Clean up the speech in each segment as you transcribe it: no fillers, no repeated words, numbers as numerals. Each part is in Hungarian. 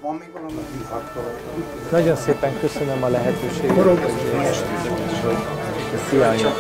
Van még valami vihartalat? Nagyon szépen köszönöm a lehetőséget, hogy szia, anya.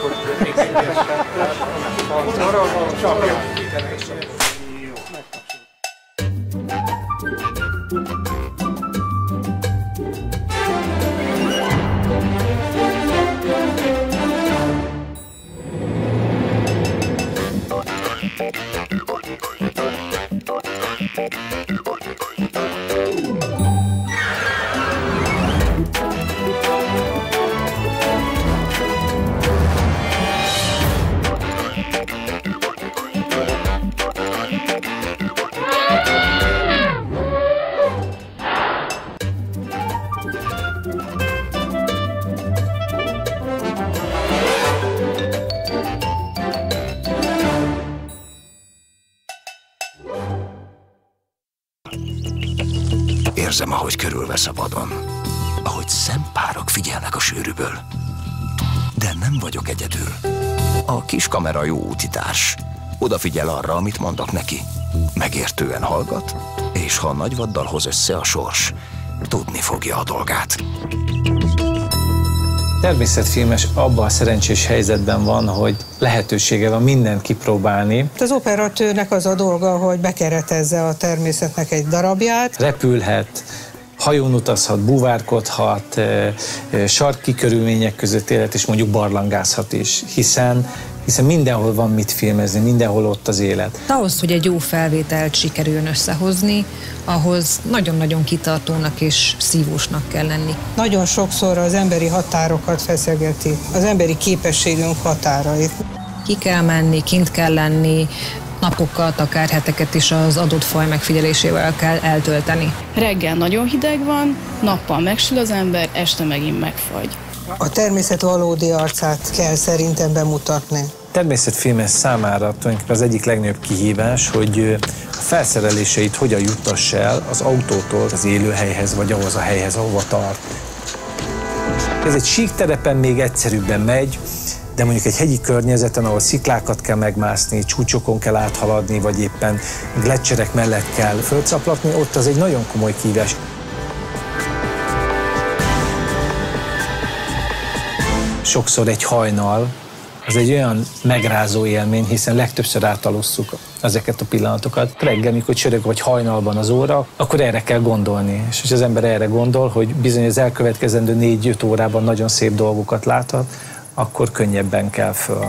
Érzem, ahogy körülvesz a vadon, ahogy szempárok figyelnek a sűrűből. De nem vagyok egyedül. A kis kamera jó útitárs. Odafigyel arra, amit mondok neki. Megértően hallgat, és ha a nagyvaddal hoz össze a sors, tudni fogja a dolgát. Természetfilmes abban a szerencsés helyzetben van, hogy lehetősége van mindent kipróbálni. Az operatőrnek az a dolga, hogy bekeretezze a természetnek egy darabját. Repülhet, hajón utazhat, búvárkodhat, sarki körülmények között élhet, és mondjuk barlangázhat is, hiszen mindenhol van mit filmezni, mindenhol ott az élet. Ahhoz, hogy egy jó felvételt sikerüljön összehozni, ahhoz nagyon-nagyon kitartónak és szívósnak kell lenni. Nagyon sokszor az emberi határokat feszegeti, az emberi képességünk határait. Ki kell menni, kint kell lenni, napokat, akár heteket is az adott faj megfigyelésével kell eltölteni. Reggel nagyon hideg van, nappal megsül az ember, este megint megfagy. A természet valódi arcát kell szerintem bemutatni. Természetfilmes számára tulajdonképpen az egyik legnagyobb kihívás, hogy a felszereléseit hogyan juttass el az autótól az élőhelyhez, vagy ahhoz a helyhez, ahova tart. Ez egy síkterepen még egyszerűbben megy, de mondjuk egy hegyi környezeten, ahol sziklákat kell megmászni, csúcsokon kell áthaladni, vagy éppen gleccserek mellett kell fölcaplatni, ott az egy nagyon komoly kihívás. Sokszor egy hajnal, az egy olyan megrázó élmény, hiszen legtöbbször átalosszuk ezeket a pillanatokat. Reggel, mikor csörög vagy hajnalban az óra, akkor erre kell gondolni. És ha az ember erre gondol, hogy bizony az elkövetkezendő 4-5 órában nagyon szép dolgokat láthat, akkor könnyebben kell föl.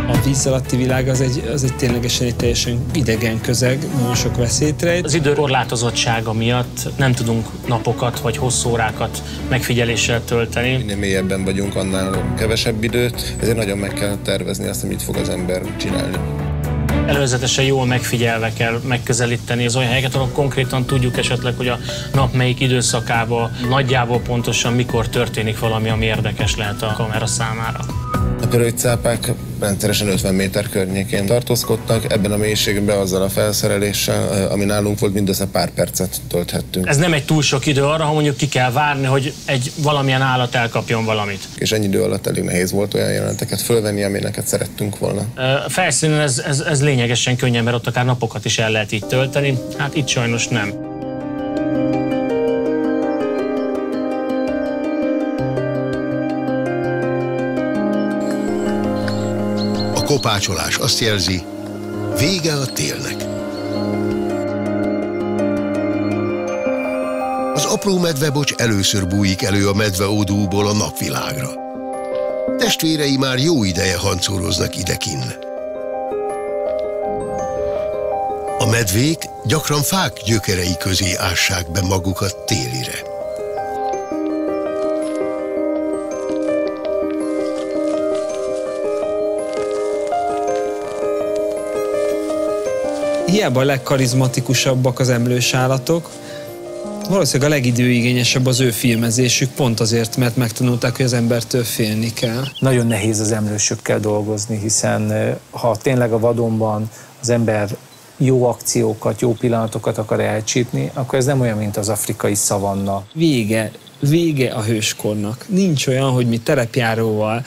A víz alatti világ az egy ténylegesen egy teljesen idegen közeg, nagyon sok veszélyt rejt. Az idő korlátozottsága miatt nem tudunk napokat vagy hosszú órákat megfigyeléssel tölteni. Minél mélyebben vagyunk, annál kevesebb időt, ezért nagyon meg kell tervezni azt, hogy mit fog az ember csinálni. Előzetesen jól megfigyelve kell megközelíteni az olyan helyeket, ahol konkrétan tudjuk esetleg, hogy a nap melyik időszakában nagyjából pontosan mikor történik valami, ami érdekes lehet a kamera számára. A pörögycápák rendszeresen 50 méter környékén tartózkodtak, ebben a mélységben azzal a felszereléssel, ami nálunk volt, mindössze pár percet tölthettünk. Ez nem egy túl sok idő arra, ha mondjuk ki kell várni, hogy valamilyen állat elkapjon valamit. És ennyi idő alatt elég nehéz volt olyan jeleneteket fölvenni, amilyeneket szerettünk volna. A felszínen ez lényegesen könnyen, mert ott akár napokat is el lehet így tölteni, hát itt sajnos nem. A kopácsolás azt jelzi, vége a télnek. Az apró medvebocs először bújik elő a medveódúból a napvilágra. Testvérei már jó ideje hancóroznak idekinn. A medvék gyakran fák gyökerei közé ássák be magukat télire. Hiába a legkarizmatikusabbak az emlős állatok, valószínűleg a legidőigényesebb az ő filmezésük, pont azért, mert megtanulták, hogy az embertől félni kell. Nagyon nehéz az emlősökkel dolgozni, hiszen ha tényleg a vadonban az ember jó akciókat, jó pillanatokat akar elcsípni, akkor ez nem olyan, mint az afrikai szavanna. Vége a hőskornak. Nincs olyan, hogy mi terepjáróval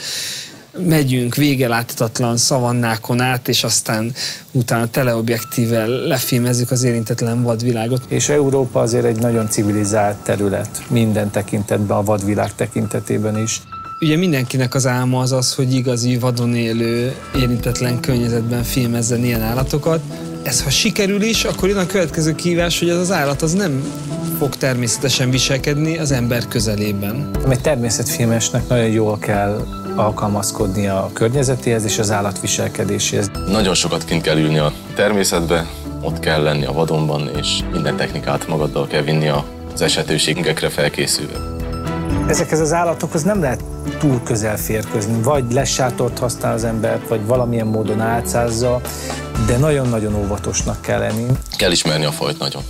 megyünk végeláthatatlan szavannákon át, és aztán utána teleobjektívvel lefilmezzük az érintetlen vadvilágot. És Európa azért egy nagyon civilizált terület, minden tekintetben, a vadvilág tekintetében is. Ugye mindenkinek az álma az az, hogy igazi vadon élő, érintetlen környezetben filmezzen ilyen állatokat. Ez ha sikerül is, akkor jön a következő kihívás, hogy az állat az nem fog természetesen viselkedni az ember közelében. Egy természetfilmesnek nagyon jól kell alkalmazkodni a környezetéhez és az állat viselkedéséhez. Nagyon sokat kint kell ülni a természetbe, ott kell lenni a vadonban, és minden technikát magaddal kell vinni az esetőségekre felkészülve. Ezekhez az állatokhoz nem lehet túl közel férkőzni, vagy lessátort használ az ember, vagy valamilyen módon álcázza, de nagyon-nagyon óvatosnak kell lenni. Kell ismerni a fajt nagyon.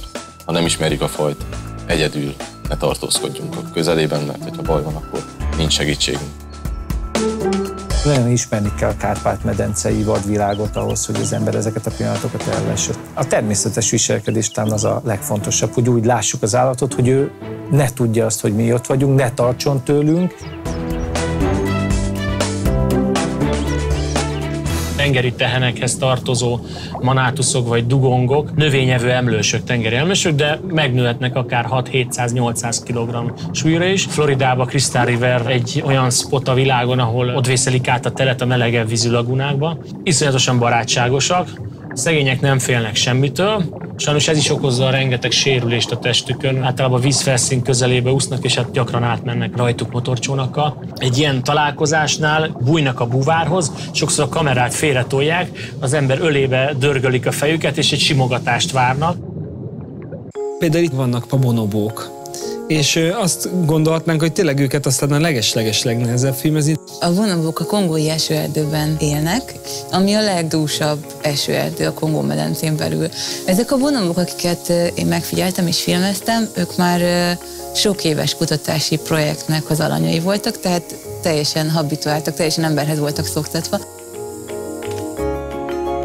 Ha nem ismerik a fajt, egyedül ne tartózkodjunk a közelében, mert ha baj van, akkor nincs segítségünk. Nagyon ismerni kell a Kárpát-medencei vadvilágot ahhoz, hogy az ember ezeket a pillanatokat elvesse. A természetes viselkedés talán az a legfontosabb, hogy úgy lássuk az állatot, hogy ő ne tudja azt, hogy mi ott vagyunk, ne tartson tőlünk. Tengeri tehenekhez tartozó manátuszok vagy dugongok, növényevő emlősök, tengeri emlősök, de megnőhetnek akár 6-700-800 kg súlyra is. Floridában Crystal River egy olyan spot a világon, ahol ott vészelik át a telet a melegebb vízű lagunákba. Iszonyatosan barátságosak, szegények nem félnek semmitől. Sajnos ez is okozza a rengeteg sérülést a testükön. Általában a vízfelszín közelébe úsznak, és hát gyakran átmennek rajtuk motorcsónakkal. Egy ilyen találkozásnál bújnak a búvárhoz, sokszor a kamerát félretolják, az ember ölébe dörgölik a fejüket, és egy simogatást várnak. Például itt vannak a bonobók, és azt gondolhatnánk, hogy tényleg őket aztán a leges-leges legnehezebb filmezni. A bonobók a kongói esőerdőben élnek, ami a legdúsabb esőerdő a Kongó-medencén belül. Ezek a bonobók, akiket én megfigyeltem és filmeztem, ők már sok éves kutatási projektnek az alanyai voltak, tehát teljesen habituáltak, teljesen emberhez voltak szoktatva.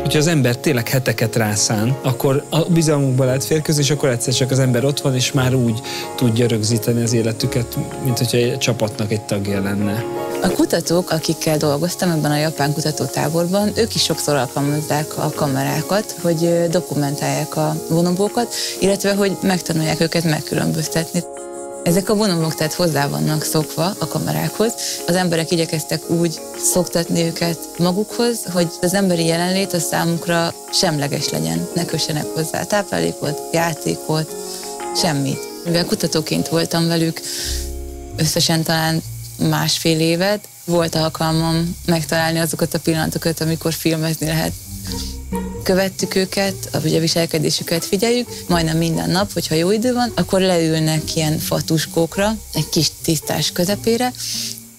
Hogyha az ember tényleg heteket rászán, akkor a bizalmukba lehet férkőzni, és akkor egyszer csak az ember ott van, és már úgy tudja rögzíteni az életüket, mint hogyha egy csapatnak egy tagja lenne. A kutatók, akikkel dolgoztam ebben a japán kutatótáborban, ők is sokszor alkalmazzák a kamerákat, hogy dokumentálják a bonobókat, illetve hogy megtanulják őket megkülönböztetni. Ezek a bonobók tehát hozzá vannak szokva a kamerákhoz. Az emberek igyekeztek úgy szoktatni őket magukhoz, hogy az emberi jelenlét a számukra semleges legyen. Ne kössenek hozzá táplálékot, játékot, semmit. Mivel kutatóként voltam velük összesen talán másfél évet, volt alkalmam megtalálni azokat a pillanatokat, amikor filmezni lehet. Követtük őket, ahogy a viselkedésüket figyeljük, majdnem minden nap, hogyha jó idő van, akkor leülnek ilyen fatuskókra, egy kis tisztás közepére,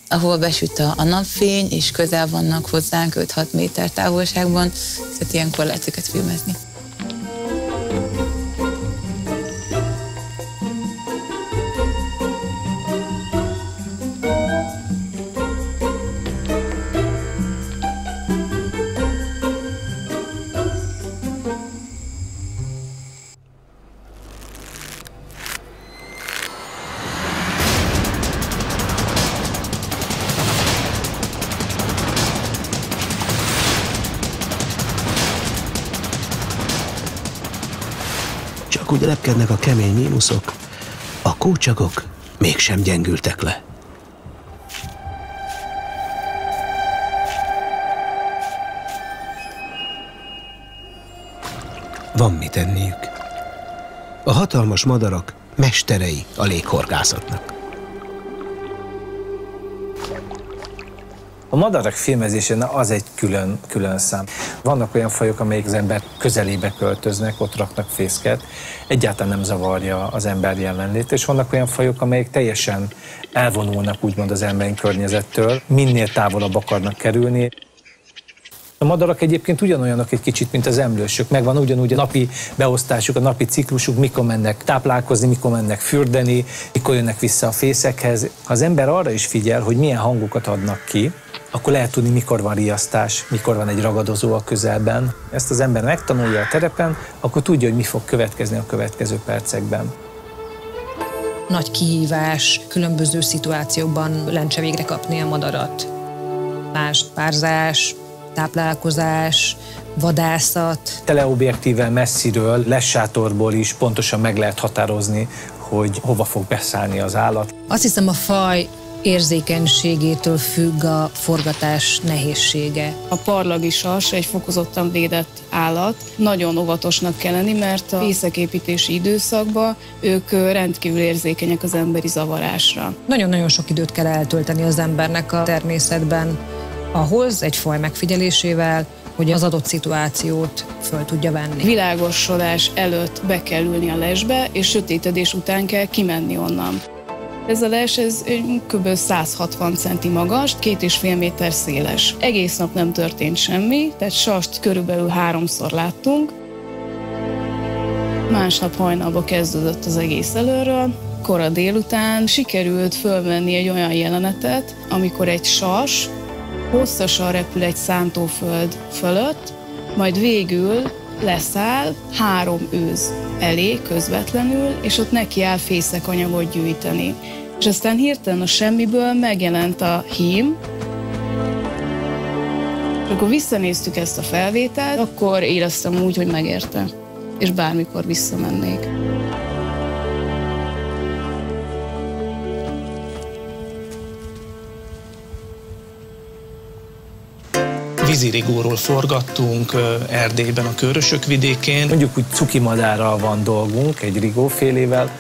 ahol besüt a napfény, és közel vannak hozzánk 5-6 méter távolságban, tehát ilyenkor lehet őket filmezni. Csak úgy repkednek a kemény mínuszok, a kócsagok mégsem gyengültek le. Van mit tenniük. A hatalmas madarak mesterei a léghorgászatnak. A madarak filmezése az egy külön szám. Vannak olyan fajok, amelyek az ember közelébe költöznek, ott raknak fészket, egyáltalán nem zavarja az ember jelenlét, és vannak olyan fajok, amelyek teljesen elvonulnak úgymond az emberi környezettől, minél távolabb akarnak kerülni. A madarak egyébként ugyanolyanok egy kicsit, mint az emlősök. Megvan ugyanúgy a napi beosztásuk, a napi ciklusuk, mikor mennek táplálkozni, mikor mennek fürdeni, mikor jönnek vissza a fészekhez. Ha az ember arra is figyel, hogy milyen hangokat adnak ki, akkor lehet tudni, mikor van riasztás, mikor van egy ragadozó a közelben. Ezt az ember megtanulja a terepen, akkor tudja, hogy mi fog következni a következő percekben. Nagy kihívás különböző szituációkban lencse végre kapni a madarat. más párzás, táplálkozás, vadászat. Teleobjektívvel messziről, lessátorból is pontosan meg lehet határozni, hogy hova fog beszállni az állat. Azt hiszem, a faj érzékenységétől függ a forgatás nehézsége. A parlagi sas egy fokozottan védett állat. Nagyon óvatosnak kell lenni, mert a fészeképítési időszakban ők rendkívül érzékenyek az emberi zavarásra. Nagyon-nagyon sok időt kell eltölteni az embernek a természetben ahhoz, egy faj megfigyelésével, hogy az adott szituációt föl tudja venni. Világosodás előtt be kell ülni a lesbe, és sötétedés után kell kimenni onnan. Ez a les, ez kb. 160 centi magas, 2,5 méter széles. Egész nap nem történt semmi, tehát sast körülbelül 3-szor láttunk. Másnap hajnalba kezdődött az egész előről. Kora délután sikerült fölvenni egy olyan jelenetet, amikor egy sas hosszasan repül egy szántóföld fölött, majd végül leszáll 3 őz elé közvetlenül, és ott neki áll fészekanyagot gyűjteni. És aztán hirtelen a semmiből megjelent a hím, és akkor visszanéztük ezt a felvételt, akkor éreztem úgy, hogy megérte, és bármikor visszamennék. Vízirigóról forgattunk Erdélyben, a Körösök vidékén. Mondjuk úgy cukimadárral van dolgunk, egy rigófélével,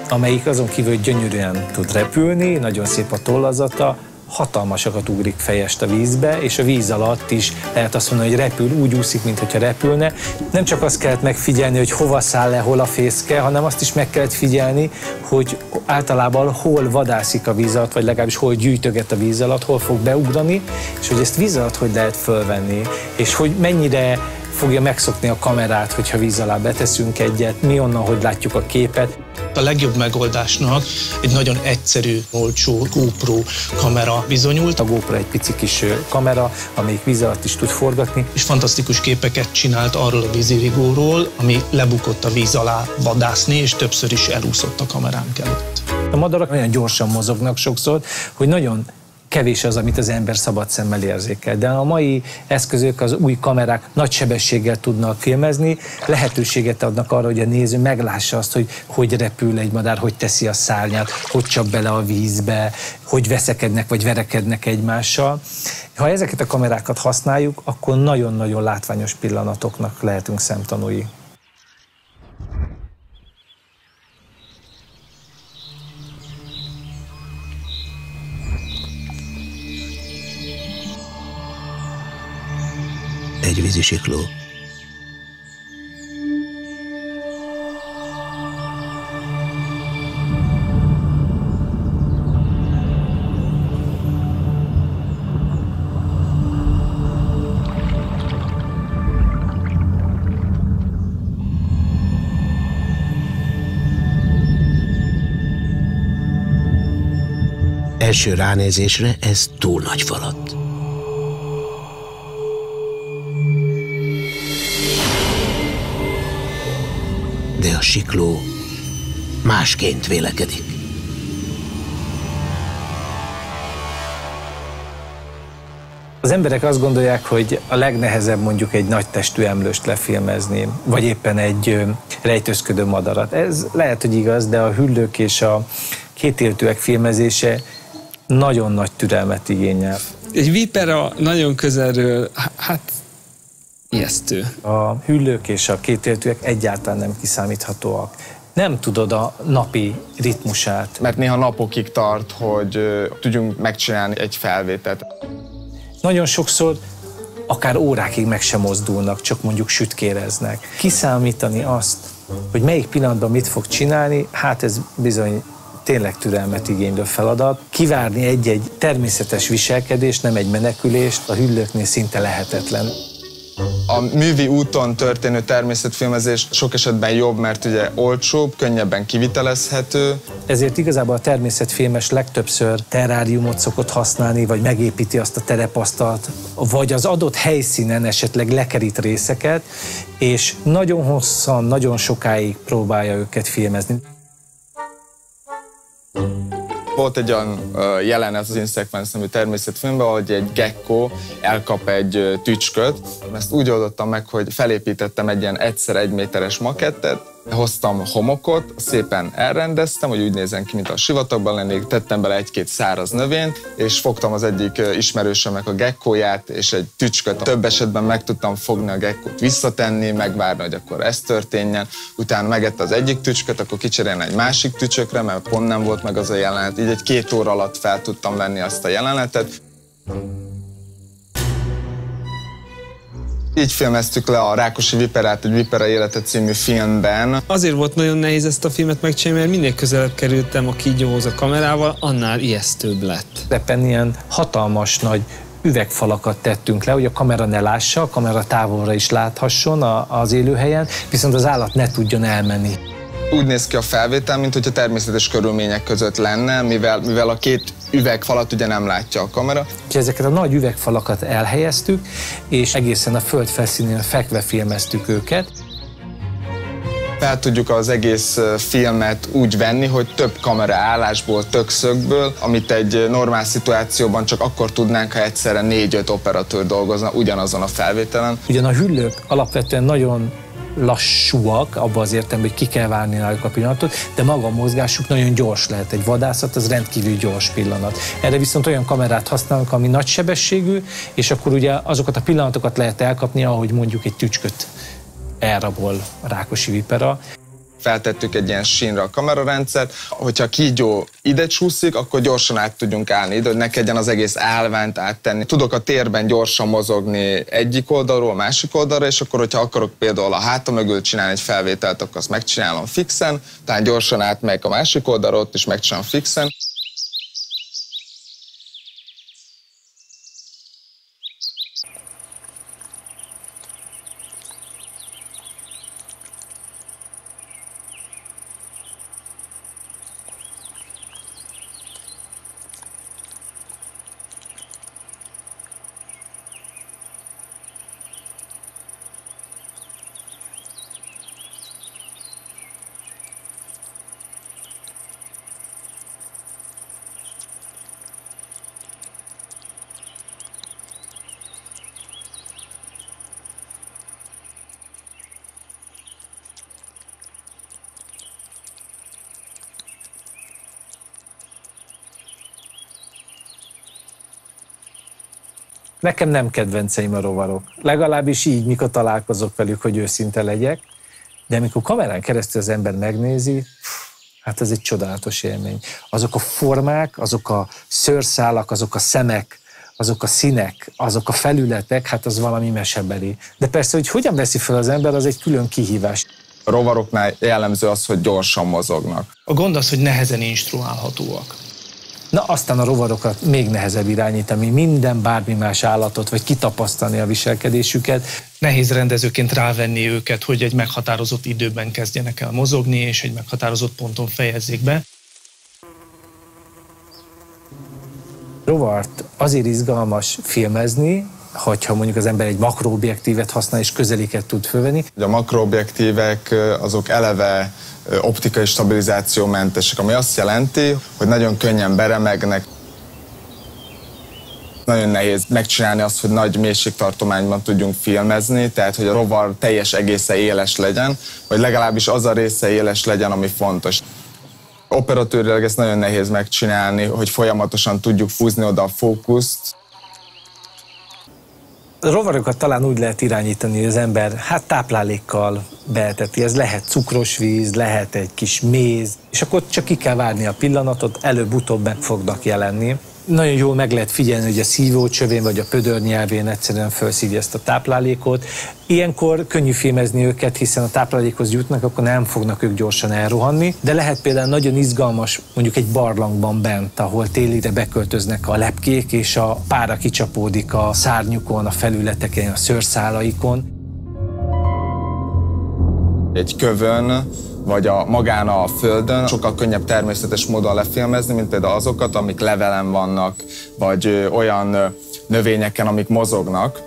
amelyik azon kívül, hogy gyönyörűen tud repülni, nagyon szép a tollazata, hatalmasakat ugrik fejest a vízbe, és a víz alatt is lehet azt mondani, hogy repül, úgy úszik, mintha repülne. Nem csak azt kellett megfigyelni, hogy hova száll le, hol a fészke, hanem azt is meg kellett figyelni, hogy általában hol vadászik a víz alatt, vagy legalábbis hol gyűjtöget a víz alatt, hol fog beugrani, és hogy ezt víz alatt hogy lehet fölvenni, és hogy mennyire fogja megszokni a kamerát, hogyha víz alá beteszünk egyet, mi onnan, hogy látjuk a képet. A legjobb megoldásnak egy nagyon egyszerű, olcsó GoPro kamera bizonyult. A GoPro egy pici kis kamera, amelyik víz alatt is tud forgatni. És fantasztikus képeket csinált arról a vízirigóról, ami lebukott a víz alá vadászni, és többször is elúszott a kameránk előtt. A madarak olyan gyorsan mozognak sokszor, hogy nagyon kevés az, amit az ember szabad szemmel érzékel. De a mai eszközök, az új kamerák nagy sebességgel tudnak filmezni, lehetőséget adnak arra, hogy a néző meglássa azt, hogy repül egy madár, hogy teszi a szárnyát, hogy csap bele a vízbe, hogy veszekednek vagy verekednek egymással. Ha ezeket a kamerákat használjuk, akkor nagyon-nagyon látványos pillanatoknak lehetünk szemtanúi. Egy vízisikló. Első ránézésre ez túl nagy falat. De a sikló másként vélekedik. Az emberek azt gondolják, hogy a legnehezebb mondjuk egy nagy testű emlőst lefilmezni, vagy éppen egy rejtőzködő madarat. Ez lehet, hogy igaz, de a hüllők és a kétéltőek filmezése nagyon nagy türelmet igényel. Egy vipera nagyon közelről, hát ijesztő. A hüllők és a kétéltőek egyáltalán nem kiszámíthatóak. Nem tudod a napi ritmusát. Mert néha napokig tart, hogy tudjunk megcsinálni egy felvételt. Nagyon sokszor akár órákig meg sem mozdulnak, csak mondjuk sütkéreznek. Kiszámítani azt, hogy melyik pillanatban mit fog csinálni, hát ez bizony tényleg türelmet igénylő feladat. Kivárni egy-egy természetes viselkedést, nem egy menekülést, a hüllőknél szinte lehetetlen. A művi úton történő természetfilmezés sok esetben jobb, mert ugye olcsóbb, könnyebben kivitelezhető. Ezért igazából a természetfilmes legtöbbször terráriumot szokott használni, vagy megépíti azt a terepasztalt, vagy az adott helyszínen esetleg lekerít részeket, és nagyon hosszan, nagyon sokáig próbálja őket filmezni. Volt egy olyan jelenet az Insequence nevű természetfilmben, hogy egy gekkó elkap egy tücsköt. Ezt úgy oldottam meg, hogy felépítettem egy ilyen 1x1 méteres makettet, hoztam homokot, szépen elrendeztem, hogy úgy nézzen ki, mint a sivatagban lennék, tettem bele egy-két száraz növényt, és fogtam az egyik ismerősömnek a gekkóját, és egy tücsköt. Több esetben meg tudtam fogni a gekkót, visszatenni, megvárni, hogy akkor ez történjen. Utána megette az egyik tücsköt, akkor kicserélni egy másik tücsökre, mert pont nem volt meg az a jelenet. Így egy 2 óra alatt fel tudtam venni azt a jelenetet. Így filmeztük le a Rákosi Viperát, egy Vipera élete című filmben. Azért volt nagyon nehéz ezt a filmet megcsinálni, mert minél közelebb kerültem a kígyóhoz a kamerával, annál ijesztőbb lett. Éppen ilyen hatalmas nagy üvegfalakat tettünk le, hogy a kamera ne lássa, a kamera távolra is láthasson az élőhelyen, viszont az állat ne tudjon elmenni. Úgy néz ki a felvétel, mint hogyha természetes körülmények között lenne, mivel a 2 üvegfalat ugye nem látja a kamera. Ezeket a nagy üvegfalakat elhelyeztük, és egészen a föld felszínén fekve filmeztük őket. Fel tudjuk az egész filmet úgy venni, hogy több kamera állásból, többszögből, amit egy normál szituációban csak akkor tudnánk, ha egyszerre 4-5 operatőr dolgozna ugyanazon a felvételen. Ugyan a hüllők alapvetően nagyon lassúak, abban az értelemben, hogy ki kell várni a pillanatot, de maga a mozgásuk nagyon gyors lehet. Egy vadászat az rendkívül gyors pillanat. Erre viszont olyan kamerát használunk, ami nagy sebességű, és akkor ugye azokat a pillanatokat lehet elkapni, ahogy mondjuk egy tücsköt elrabol a Rákosi Vipera. Feltettük egy ilyen sínre a kamerarendszert, hogyha a kígyó ide csúszik, akkor gyorsan át tudjunk állni ide, hogy ne kelljen az egész állványt áttenni. Tudok a térben gyorsan mozogni egyik oldalról, másik oldalra, és akkor, hogyha akarok például a hátam mögül csinálni egy felvételt, akkor azt megcsinálom fixen, tehát gyorsan átmegyek a másik oldalra, ott is megcsinálom fixen. Nekem nem kedvenceim a rovarok. Legalábbis így, mikor találkozok velük, hogy őszinte legyek. De amikor kamerán keresztül az ember megnézi, hát ez egy csodálatos élmény. Azok a formák, azok a szőrszálak, azok a szemek, azok a színek, azok a felületek, hát az valami mesebeli. De persze, hogy hogyan veszi fel az ember, az egy külön kihívás. A rovaroknál jellemző az, hogy gyorsan mozognak. A gond az, hogy nehezen instruálhatóak. Na aztán a rovarokat még nehezebb irányítani, minden bármi más állatot, vagy kitapasztalni a viselkedésüket. Nehéz rendezőként rávenni őket, hogy egy meghatározott időben kezdjenek el mozogni, és egy meghatározott ponton fejezzék be. Rovart azért izgalmas filmezni, hogyha mondjuk az ember egy makroobjektívet használ és közeliket tud fölvenni. A makroobjektívek azok eleve optikai stabilizáció mentesek, ami azt jelenti, hogy nagyon könnyen beremegnek. Nagyon nehéz megcsinálni azt, hogy nagy mélységtartományban tudjunk filmezni, tehát hogy a rovar teljes egésze éles legyen, vagy legalábbis az a része éles legyen, ami fontos. Operatőrileg ezt nagyon nehéz megcsinálni, hogy folyamatosan tudjuk fúzni oda a fókuszt. A rovarokat talán úgy lehet irányítani, hogy az ember táplálékkal beeteti. Ez lehet cukros víz, lehet egy kis méz, és akkor csak ki kell várni a pillanatot, előbb-utóbb meg fognak jelenni. Nagyon jól meg lehet figyelni, hogy a szívócsövén vagy a pödörnyelvén egyszerűen felszívja ezt a táplálékot. Ilyenkor könnyű filmezni őket, hiszen a táplálékhoz jutnak, akkor nem fognak ők gyorsan elrohanni. De lehet például nagyon izgalmas, mondjuk egy barlangban bent, ahol télire beköltöznek a lepkék, és a pára kicsapódik a szárnyukon, a felületeken, a szőrszálaikon. Egy kövön vagy magán a földön sokkal könnyebb természetes módon lefilmezni, mint például azokat, amik levelen vannak, vagy olyan növényeken, amik mozognak,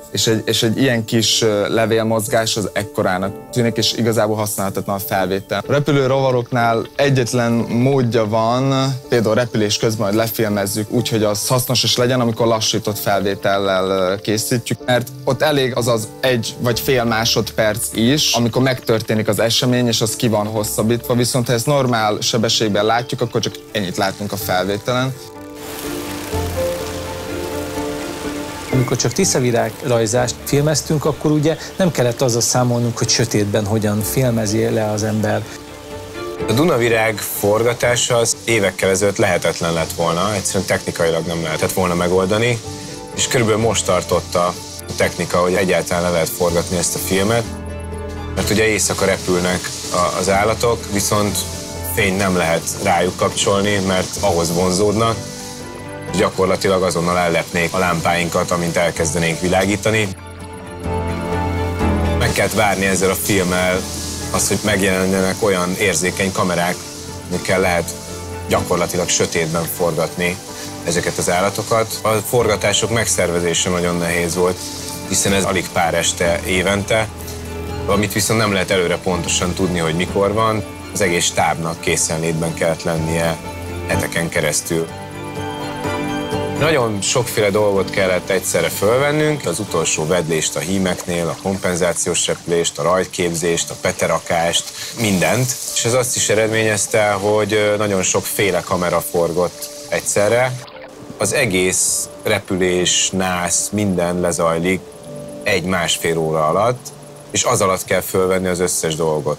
és egy ilyen kis levélmozgás az ekkorának tűnik, és igazából használhatatlan a felvétel. A repülő rovaroknál egyetlen módja van, például repülés közben, hogy lefilmezzük úgy, hogy az hasznos is legyen, amikor lassított felvétellel készítjük, mert ott elég az 1 vagy fél másodperc is, amikor megtörténik az esemény, és az ki van hosszabbítva, viszont ha ezt normál sebességben látjuk, akkor csak ennyit látunk a felvételen. Amikor csak tiszavirág rajzást filmeztünk, akkor ugye nem kellett azzal számolnunk, hogy sötétben hogyan filmezi le az ember. A Dunavirág forgatása az évekkel ezelőtt lehetetlen lett volna, egyszerűen technikailag nem lehetett volna megoldani, és körülbelül most tartott a technika, hogy egyáltalán le lehet forgatni ezt a filmet, mert ugye éjszaka repülnek az állatok, viszont fényt nem lehet rájuk kapcsolni, mert ahhoz vonzódnak, gyakorlatilag azonnal ellepnék a lámpáinkat, amint elkezdenénk világítani. Meg kellett várni ezzel a filmmel azt, hogy megjelenjenek olyan érzékeny kamerák, amikkel lehet gyakorlatilag sötétben forgatni ezeket az állatokat. A forgatások megszervezése nagyon nehéz volt, hiszen ez alig pár este évente, amit viszont nem lehet előre pontosan tudni, hogy mikor van. Az egész stábnak készenlétben kellett lennie heteken keresztül. Nagyon sokféle dolgot kellett egyszerre fölvennünk, az utolsó vedlést a hímeknél, a kompenzációs repülést, a rajtképzést, a peterakást, mindent. És ez azt is eredményezte, hogy nagyon sokféle kamera forgott egyszerre. Az egész repülés, nász, minden lezajlik 1-1,5 óra alatt, és az alatt kell fölvenni az összes dolgot.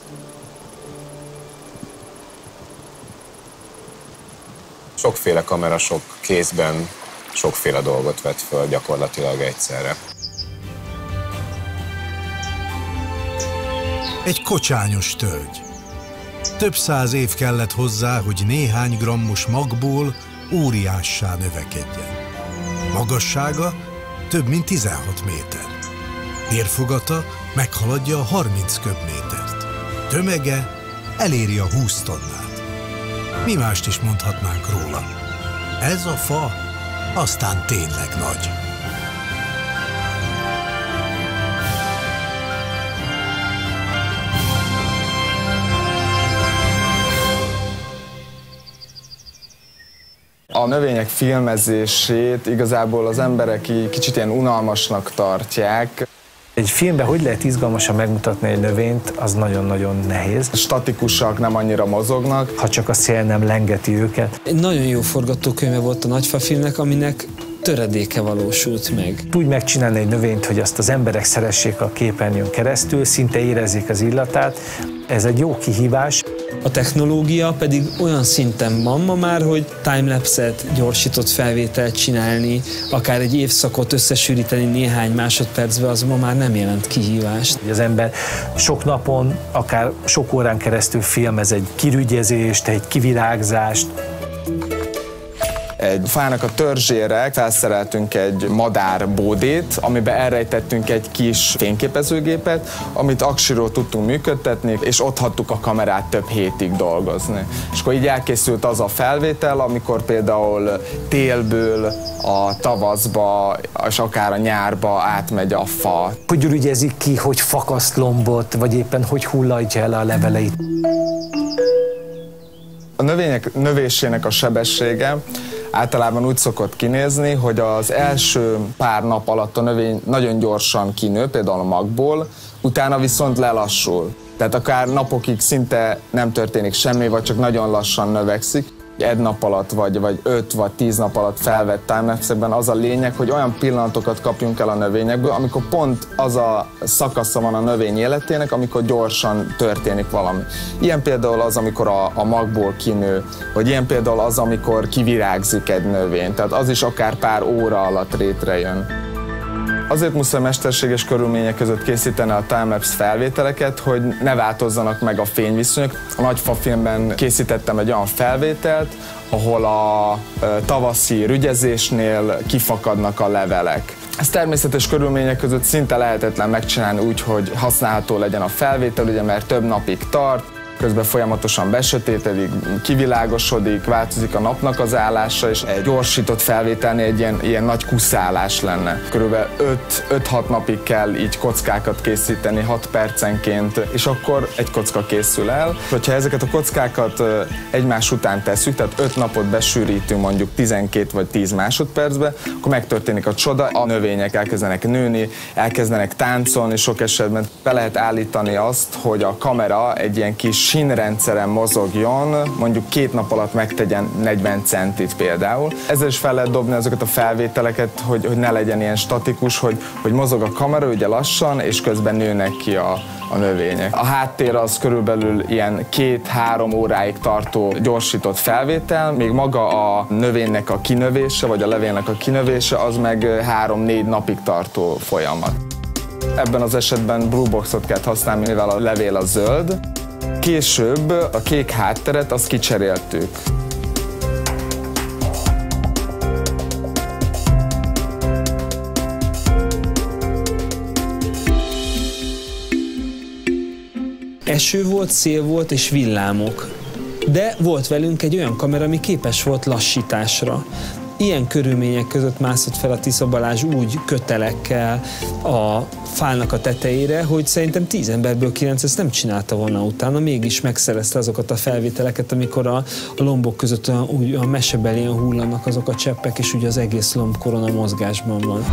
Sokféle kamera, sok kézben sokféle dolgot vett föl gyakorlatilag egyszerre. Egy kocsányos tölgy. Több száz év kellett hozzá, hogy néhány grammos magból óriássá növekedjen. Magassága több mint 16 méter. Térfogata meghaladja a 30 köbmétert. Tömege eléri a 20 tonnát. Mi mást is mondhatnánk róla. Ez a fa aztán tényleg nagy. A növények filmezését igazából az emberek kicsit ilyen unalmasnak tartják. Egy filmben hogy lehet izgalmasan megmutatni egy növényt, az nagyon-nagyon nehéz. Statikusak, nem annyira mozognak. Ha csak a szél nem lengeti őket. Egy nagyon jó forgatókönyve volt a Nagyfa filmnek, aminek töredéke valósult meg. Úgy megcsinálni egy növényt, hogy azt az emberek szeressék a képernyőn keresztül, szinte érezzék az illatát. Ez egy jó kihívás. A technológia pedig olyan szinten van ma már, hogy timelapse-et, gyorsított felvételt csinálni, akár egy évszakot összesűríteni néhány másodpercbe, az ma már nem jelent kihívást. Az ember sok napon, akár sok órán keresztül filmez egy kirügyezést, egy kivirágzást. Egy fának a törzsére felszereltünk egy madárbódét, amiben elrejtettünk egy kis fényképezőgépet, amit aksiról tudtunk működtetni, és ott hagytuk a kamerát több hétig dolgozni. És akkor így elkészült az a felvétel, amikor például télből a tavaszba, és akár a nyárba átmegy a fa. Hogy ürügyezik ki, hogy fakaszt lombot, vagy éppen hogy hullatja el a leveleit. A növények növésének a sebessége általában úgy szokott kinézni, hogy az első pár nap alatt a növény nagyon gyorsan kinő, például a magból, utána viszont lelassul. Tehát akár napokig szinte nem történik semmi, vagy csak nagyon lassan növekszik. Egy nap alatt, vagy 5 vagy 10 nap alatt felvett timelapse-ben az a lényeg, hogy olyan pillanatokat kapjunk el a növényekből, amikor pont az a szakasza van a növény életének, amikor gyorsan történik valami. Ilyen például az, amikor a magból kinő, vagy ilyen például az, amikor kivirágzik egy növény. Tehát az is akár pár óra alatt létrejön. Azért muszáj mesterséges körülmények között készíteni a timelapse felvételeket, hogy ne változzanak meg a fényviszonyok. A Nagyfa filmben készítettem egy olyan felvételt, ahol a tavaszi rügyezésnél kifakadnak a levelek. Ez természetes körülmények között szinte lehetetlen megcsinálni úgy, hogy használható legyen a felvétel, ugye, mert több napig tart. közben folyamatosan besötétedik, kivilágosodik, változik a napnak az állása, és egy gyorsított felvételnél egy ilyen nagy kuszálás lenne. Körülbelül 5-6 napig kell így kockákat készíteni 6 percenként, és akkor egy kocka készül el. Hogyha ezeket a kockákat egymás után tesszük, tehát 5 napot besűrítünk mondjuk 12 vagy 10 másodpercbe, akkor megtörténik a csoda, a növények elkezdenek nőni, elkezdenek táncolni, sok esetben be lehet állítani azt, hogy a kamera egy ilyen kis sínrendszeren mozogjon, mondjuk 2 nap alatt megtegyen 40 centit például. Ezzel is fel lehet dobni azokat a felvételeket, hogy ne legyen ilyen statikus, hogy mozog a kamera ugye lassan, és közben nőnek ki a növények. A háttér az körülbelül ilyen 2-3 óráig tartó gyorsított felvétel, még maga a növénynek a kinövése, vagy a levélnek a kinövése, az meg 3-4 napig tartó folyamat. Ebben az esetben blueboxot kell használni, mivel a levél a zöld. Később a kék hátteret azt kicseréltük. Eső volt, szél volt és villámok. De volt velünk egy olyan kamera, ami képes volt lassításra. Ilyen körülmények között mászott fel a Tisza Balázs úgy kötelekkel a fának a tetejére, hogy szerintem 10 emberből 9 ezt nem csinálta volna utána, mégis megszerezte azokat a felvételeket, amikor a lombok között a mesebelien hullanak azok a cseppek, és ugye az egész lombkorona mozgásban van.